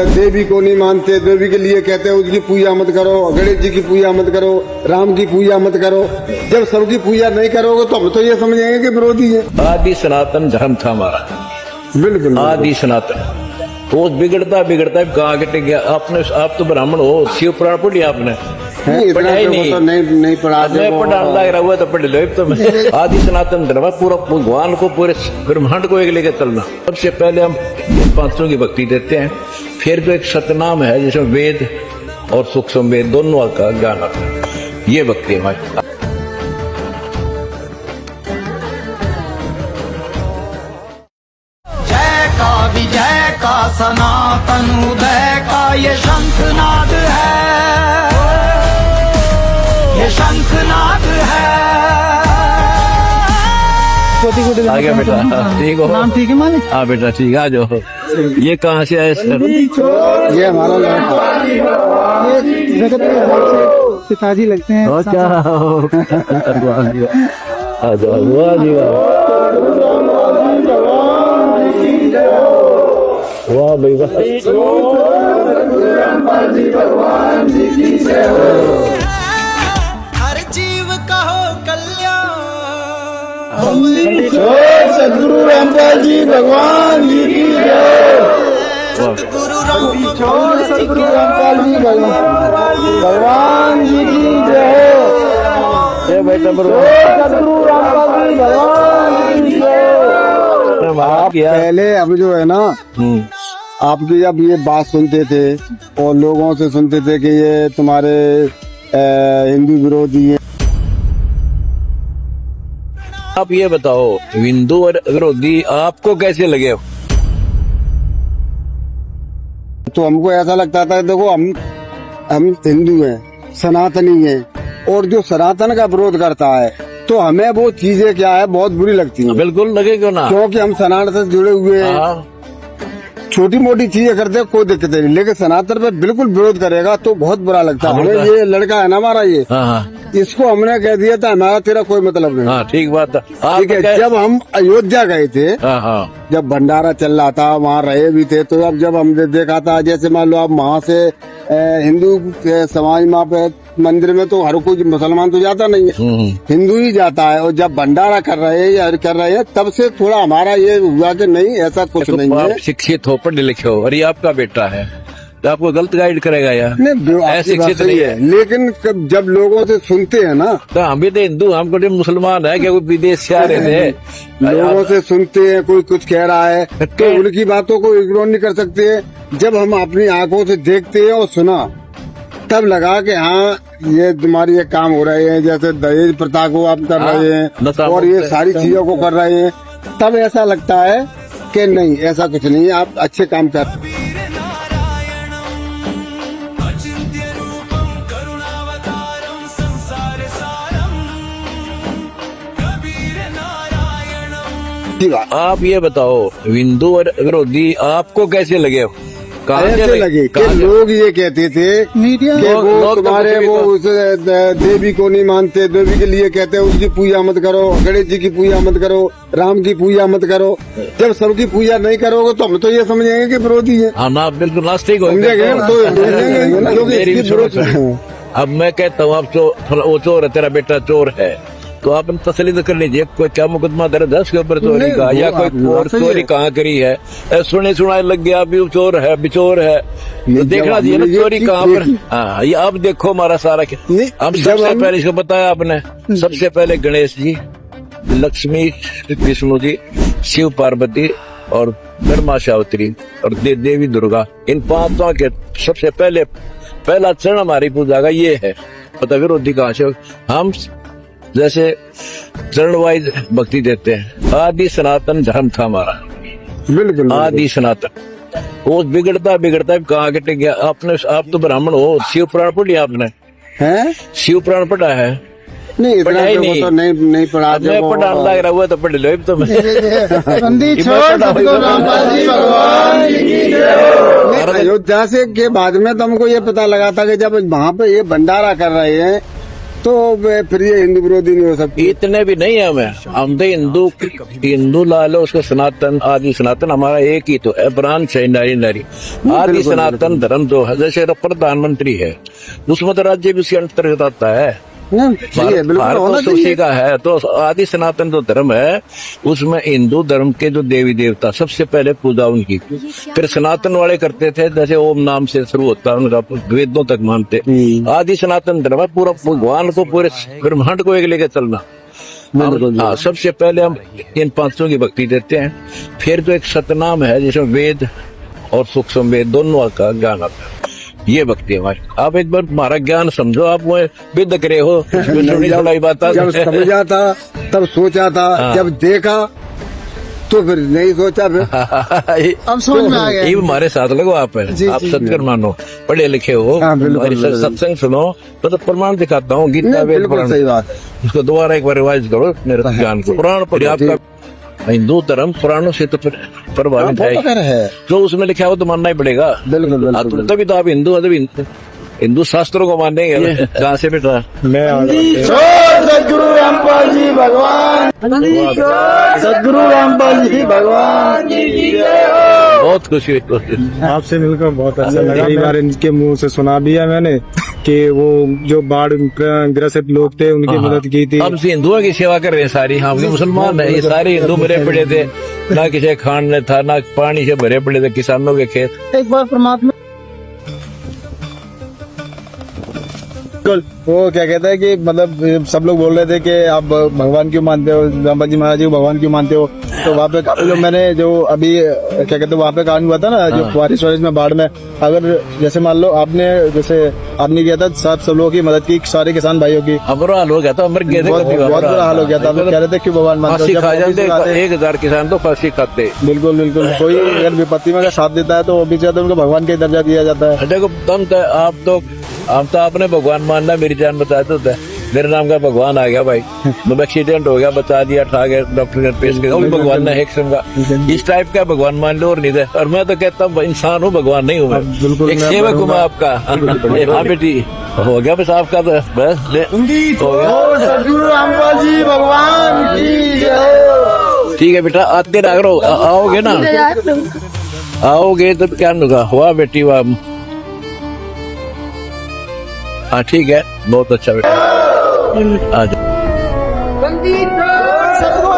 देवी को नहीं मानते, देवी के लिए कहते हैं उसकी पूजा मत करो, गणेश जी की पूजा मत करो, राम की पूजा मत करो। जब सबकी पूजा नहीं करोगे तो हम तो ये समझेंगे कि विरोधी है। आदि सनातन धर्म था हमारा, बिल्कुल आदि सनातन। वो बिगड़ता बिगड़ता कहाँ गिर गया। आपने, आप तो ब्राह्मण हो, शिव पुराण पढ़ी आपने? पढ़ाई नहीं पढ़ा। मैं पढ़ा लग रहा हुआ तो पढ़ लो। तो आदि सनातन धर्म पूरा भगवान को, पूरे ब्रह्मांड को एक लेकर चलना। सबसे पहले हम पांचों की भक्ति देते हैं, फिर तो एक सतनाम है जिसमें वेद और सूक्ष्म वेद दोनों का ज्ञान आता है। ये भक्ति हमारी। विजय का सनातन उदय का ये शंखनाद है, ये शंखनाद है। आ गया बेटा, ठीक हो? नाम ठीक है मालिक? हाँ बेटा ठीक है, आ जाओ। ये कहाँ से आए सर? ये हमारा लड़का, ये जगत के हिसाब से पिताजी लगते हैं। आ जाओ, वाह भाई वाह। हर जीव का हो कल्याण। सदगुरु रामपाल जी भगवान जी की जय। गुरु राम सदगुरु रामपाल जी भगवान जी की जय। ये बेटा सदगुरु रामपाल जी भगवान जी की जय। पहले अब जो है ना, आपकी जब ये बात सुनते थे और लोगों से सुनते थे कि ये तुम्हारे हिंदू विरोधी हैं। आप ये बताओ, हिंदू और विरोधी आपको कैसे लगे? तो हमको ऐसा लगता था, देखो हम हिंदू हैं, सनातनी हैं, और जो सनातन का विरोध करता है तो हमें वो चीजें क्या है बहुत बुरी लगती हैं। बिल्कुल लगे क्यों ना, क्योंकि हम सनातन से जुड़े हुए हैं। छोटी मोटी चीजें करते कोई दिक्कत नहीं, लेकिन सनातन पे बिल्कुल विरोध करेगा तो बहुत बुरा लगता है। हमें ये लड़का है ना हमारा, ये इसको हमने कह दिया था हमारा तेरा कोई मतलब नहीं। ठीक बात है। ठीक है, जब हम अयोध्या गए थे, जब भंडारा चल रहा था, वहाँ रहे भी थे, तो अब जब हमने देखा था, जैसे मान लो आप वहाँ से हिंदू समाज वहाँ पे मंदिर में तो हर कोई मुसलमान तो जाता नहीं है, हिंदू ही जाता है। और जब भंडारा कर रहे हैं तब से थोड़ा हमारा ये हुआ कि नहीं ऐसा कुछ नहीं है। शिक्षित हो, पढ़े लिखे हो, और ये आपका बेटा है तो आपको गलत गाइड करेगा यार। नहीं, शिक्षित नहीं है। लेकिन जब लोगों से सुनते हैं ना, तो हम भी तो हिंदू, हम को मुसलमान है क्या? कोई विदेश से आ रहे थे, लोगों से सुनते हैं, कोई कुछ कह रहा है तो उनकी बातों को इग्नोर नहीं कर सकते। जब हम अपनी आंखों से देखते हैं और सुना, तब लगा कि हाँ ये तुम्हारी ये काम हो रहे हैं, जैसे दहेज प्रथा को आप कर रहे हैं और ये सारी चीजों को कर रहे हैं, तब ऐसा लगता है कि नहीं ऐसा कुछ नहीं है, आप अच्छे काम कर रहे हैं। आप ये बताओ, हिंदू और विरोधी आपको कैसे लगे? ऐसे लगे कि लोग ये कहते थे कि वो तुम्हारे वो उस देवी को नहीं मानते, देवी के लिए कहते हैं उसकी पूजा मत करो, गणेश जी की पूजा मत करो, राम की पूजा मत करो। जब सबकी पूजा नहीं करोगे तो हम तो ये समझेंगे कि विरोधी है। हाँ ना, बिल्कुल नास्तिक हो। अब मैं कहता हूँ आप वो चोर है, तेरा बेटा चोर है, तो आप तसली तो कर लीजिए। कोई क्या मुकदमा दर्ज है उसके ऊपर चोरी का, या कोई और चोरी कहाँ करी है? सुने सुनाए लग गया अभी चोर है, बिचोर है, तो देखना चाहिए ना चोरी कहाँ पर। हाँ, ये अब देखो हमारा सारा हम सबसे पहले इसको बताया आपने, सबसे पहले गणेश जी, लक्ष्मी विष्णु जी, शिव पार्वती और ब्रह्मा सावित्री और देवी दुर्गा, इन पांचों के सबसे पहला चरण हमारी पूजा का ये है। पता विरोधी कहाँ से? हम जैसे चरण वाइज भक्ति देते हैं। आदि सनातन धर्म था हमारा, बिल्कुल आदि सनातन। वो बिगड़ता बिगड़ता कहाँ गिर गया। आपने, आप तो ब्राह्मण हो, शिव पुराण पढ़ी आपने? हैं? शिव पुराण पढ़ा है? नहीं, इतना तो नहीं पढ़ा। मैं पढ़ा लग रहा हुआ तो पढ़ लो। तो अयोध्या से के बाद में तो हमको ये पता लगा था कि जब वहाँ पे ये भंडारा कर रहे हैं तो फिर ये हिंदू विरोधी नहीं हो सकती। इतने भी नहीं है हम तो हिंदू लाल है, उसको सनातन आदि सनातन हमारा एक ही तो है, ब्राह्मण से नारी नारी आदि सनातन धर्म जो है। जैसे प्रधानमंत्री है उसमें तो राज्य भी उसके अंतर्गत आता है, सही है, बिल्कुल भारत होना तो उसी चाहिए। का है। तो आदि सनातन जो धर्म है उसमें हिंदू धर्म के जो देवी देवता सबसे पहले पूजा उनकी, फिर सनातन वाले करते थे जैसे ओम नाम से शुरू होता है उनका, वेदों तक मानते। आदि सनातन धर्म है पूरा भगवान को पूरे ब्रह्मांड को एक लेके चलना। हाँ, सबसे पहले हम इन पांचों की भक्ति देते हैं, फिर जो एक सतनाम है जिसमें वेद और सूक्ष्म वेद दोनों का ज्ञान आता है, ये भक्ति है हमारी। आप एक बार हमारा ज्ञान समझो, आप वो विद करे हो सुनी सुनाई बात। जब समझा था तब सोचा था, जब देखा तो फिर नहीं सोचा, फिर अब समझ में आ गया। ये हमारे साथ लगो, आप सत्कर मानो, पढ़े लिखे हो, हाँ, बिल्कुल, हमारी बिल्कुल। सत्संग सुनो तो प्रमाण दिखाता हूँ, गीता नहीं, वेद बिल्कुल पुराण। सही बात। उसको दोबारा एक बार रिवाइज करो मेरे ज्ञान को। पुराण पर आपका हिंदू धर्म पुराणों से तो प्रभावित है, जो उसमें लिखा हो तो मानना ही पड़ेगा। बिल्कुल हाँ, बिल्कुल। तभी तो आप हिंदू हो, तभी हिंदू शास्त्रों को मानेंगे। कहाँ से बेटा? सदगुरु रामपाल जी भगवान, सदगुरु रामपाल जी भगवान। बहुत खुशी हुई। आपसे मिलकर बहुत अच्छा लगा। कई बार इनके मुंह से सुना भी है मैंने कि वो जो बाढ़ ग्रसित लोग थे उनकी मदद की थी। हम हिंदुओं की सेवा कर रहे हैं सारी, हम भी मुसलमान है, ये सारे हिंदू भरे पड़े थे, ना किसी खान ने था ना पानी से भरे पड़े थे किसानों के खेत। एक बार परमात्मा वो क्या कहता है कि मतलब सब लोग बोल रहे थे कि आप भगवान क्यों मानते हो, रामपाल जी महाराज जी को भगवान क्यों मानते हो। तो वहाँ पे काफी लोग, मैंने जो अभी क्या कहते हैं वहाँ पे कांड हुआ था ना, जो बारिश वारिश में बाढ़ में, अगर जैसे मान लो आपने किया था सब लोगों की मदद की, सारे किसान भाइयों की, बुरा हाल हो गया था, मर गए थे। बहुत बुरा हाल हो गया था। लोग कह रहे थे क्यों भगवान मानते फांसी हो, खा जब जाते 1000 किसान तो फांसी खाते। बिल्कुल बिल्कुल। कोई अगर विपत्ति में अगर साथ देता है तो वो भी चाहते उनको भगवान का दर्जा दिया जाता है। देखो दम तो आप तो आपने भगवान मानना, मेरी जान बचा देता है, मेरे नाम का भगवान आ गया भाई, मैं एक्सीडेंट हो गया, बचा दिया, ठा गया, डॉक्टर ने पेश किया, वो भी भगवान ने एक किस्म का इस टाइप का भगवान मान लो और नहीं दे। और मैं तो कहता हूँ इंसान हूँ, भगवान नहीं हूँ मैं, बिल्कुल एक सेवक हूँ मैं आपका। हाँ बेटी, हो गया बस आपका तो बस हो गया। सदगुरु रामपाल जी भगवान की जय। ठीक है बेटा, आते रहो, आओगे ना, आओगे तो क्या होगा, हुआ बेटी वाह। हाँ ठीक है, बहुत अच्छा बेटा, आ जाओ। सदगुरु